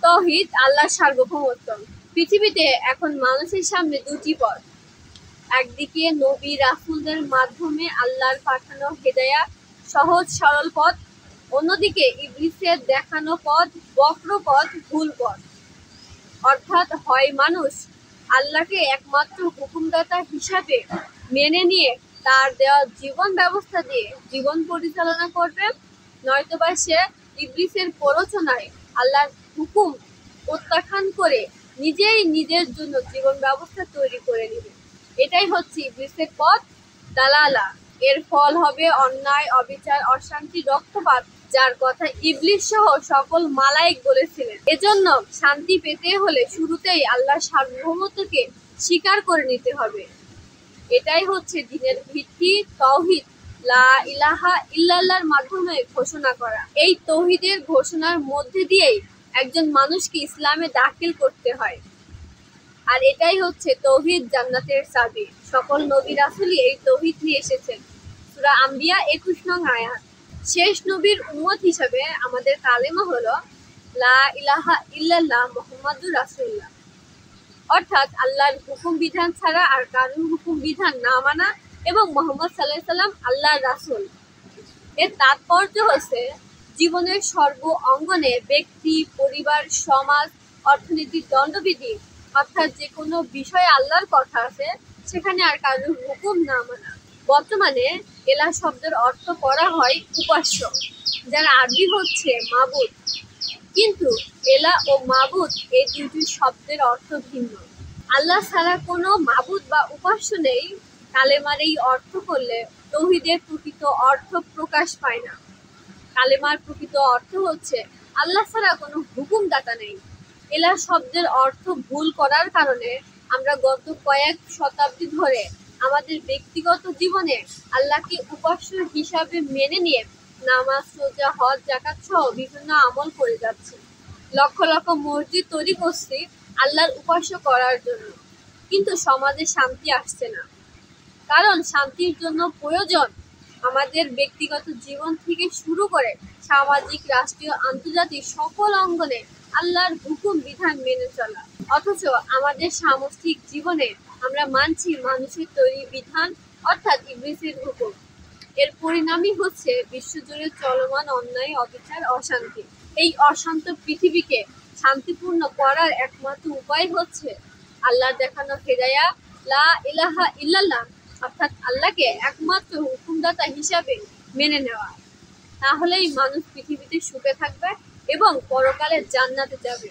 তাওহীদ, আল্লাহর সার্বভৌমত্ব। পৃথিবীতে এখন মানুষের সামনে দুটি পথ। একদিকে নবী রাসূলদের মাধ্যমে আল্লাহর পাঠানো হেদায়াত, সহজ সরল পথ। অন্যদিকে ইবলীসের দেখানো পথ, বক্র পথ, ভুল পথ। অর্থাৎ হয় মানুষ আল্লাহকে একমাত্র হুকুমদাতা হিসাবে মেনে নিয়ে তার দেওয়া জীবন ব্যবস্থা দিয়ে জীবন পরিচালনা করবে, নয়তোবা সে ইবলীসের প্ররোচনায় আল্লাহর হুকুম প্রত্যাখ্যান করে নিজেই নিজের জন্য জীবন ব্যবস্থা তৈরি করে নেবে। এটাই হচ্ছে ইবলীসের পথ, দালালা। এর ফল হবে অন্যায়, অবিচার, অশান্তি, রক্তপাত, যার কথা ইবলীস সহ সকল মালায়েক বলেছিলেন। এজন্য শান্তি পেতে হলে শুরুতেই আল্লাহর সার্বভৌমত্বকে স্বীকার করে নিতে হবে। এটাই হচ্ছে দ্বীনের ভিত্তি, তাওহীদ, লা ইলাহা ইল্লাল্লাহর মাধ্যমে ঘোষণা করা। এই তাওহীদের ঘোষণার মধ্যে দিয়েই একজন মানুষকে ইসলামে দাখিল করতে হয়। আর এটাই হচ্ছে তাওহীদ জান্নাতের চাবি। সকল নবী রাসূলই এই তাওহীদ নিয়ে এসেছেন। সূরা আম্বিয়া 21 নং আয়াত। শেষ নবীর উম্মত হিসাবে আমাদের কালেমা হলো লা ইলাহা ইল্লাল্লাহ মুহাম্মাদুর রাসূলুল্লাহ। অর্থাৎ আল্লাহর হুকুম বিধান ছাড়া আর কারোর হুকুম বিধান না মানা এবং মুহাম্মদ সাল্লাল্লাহু আলাইহি সাল্লাম আল্লাহর রাসূল। এর তাৎপর্য হচ্ছে জীবনের সর্ব অঙ্গনে ব্যক্তি, পরিবার, সমাজ, অর্থনীতির দণ্ডবিধি, অর্থাৎ যে কোনো বিষয়ে আল্লাহর কথা আছে সেখানে আর কারোর হুকুম না মানা। বর্তমানে এলা শব্দের অর্থ করা হয় উপাস্য, যার আরবি হচ্ছে মাবুদ। কিন্তু এলা ও মাবুদ এই দুটি শব্দের অর্থ ভিন্ন। আল্লাহ ছাড়া কোনো মাবুদ বা উপাস্য নেই। কালেমার এই অর্থ করলে তাওহীদের প্রকৃত অর্থ প্রকাশ পায় না। কালেমার প্রকৃত অর্থ হচ্ছে আল্লাহ ছাড়া কোনো হুকুমদাতা নেই। এলা শব্দের অর্থ ভুল করার কারণে আমরা গত কয়েক শতাব্দী ধরে আমাদের ব্যক্তিগত জীবনে আল্লাহকে উপাস্য হিসাবে মেনে নিয়ে নামাজ, রোজা, হজ, যাকাত সহ বিভিন্ন আমল করে যাচ্ছি। লক্ষ লক্ষ মসজিদ তৈরি করছি আল্লাহর উপাস্য করার জন্য, কিন্তু সমাজে শান্তি আসছে না। কারণ শান্তির জন্য প্রয়োজন আমাদের ব্যক্তিগত জীবন থেকে শুরু করে সামাজিক, রাষ্ট্রীয়, আন্তর্জাতিক সকল অঙ্গনে আল্লাহর হুকুম বিধান মেনে চলা। অথচ আমাদের সামষ্টিক জীবনে আমরা মানছি মানুষের তৈরি বিধান, অর্থাৎ ইবলীসের হুকুম। এর পরিণামই হচ্ছে বিশ্বজুড়ে চলমান অন্যায়, অবিচার, অশান্তি। এই অশান্ত পৃথিবীকে শান্তিপূর্ণ করার একমাত্র উপায় হচ্ছে আল্লাহর দেখানো হেদায়াত, লা ইলাহা ইল্লাল্লাহ, অর্থাৎ আল্লাহকে একমাত্র হুকুমদাতা হিসাবে মেনে নেওয়া। তাহলেই মানুষ পৃথিবীতে সুখে থাকবে এবং পরকালে জান্নাতে যাবে।